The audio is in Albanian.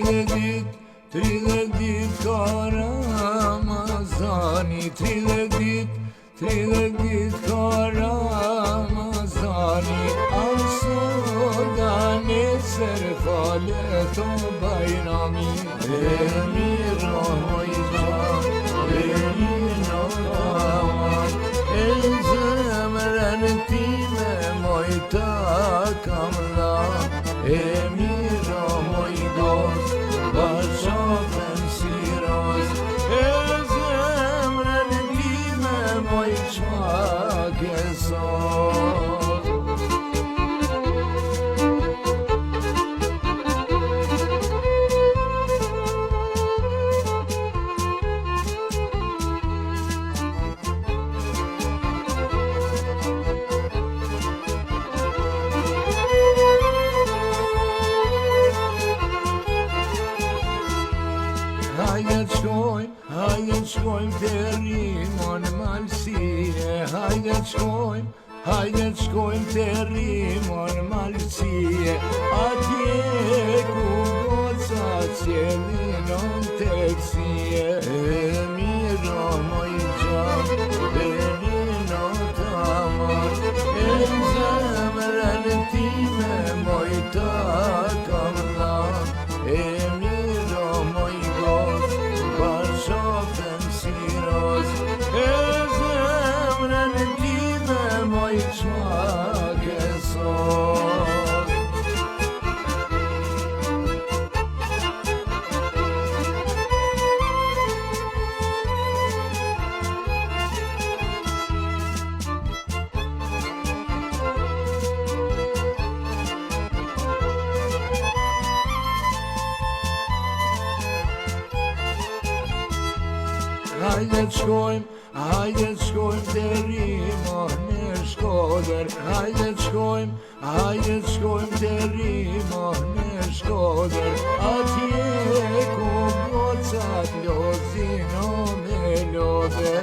30 dit ka Ramazani, 30 dit ka Ramazani. Asoda nesër falet o bajrami. Emira mojtan, emira damat, e zemrën time mojta kam dha. Emira moj dost, bashkën si rost, e zemrën time moj çak e sot. Hajde shkojmë të Rimon Malësie. Hajde shkojmë të Rimon Malësie. Atje ku gocat qelin on teksie. Emira moj gjan, berino tamar, e zemrën time mojta kam dha. Emira moj gost, bashkën si rost, e zemrën time moj çak e sot. Hajde shkojmë të Rimon në Shkodër. Hajde shkojmë të Rimon në Shkodër. Atje ku gocat lozin o me lodër.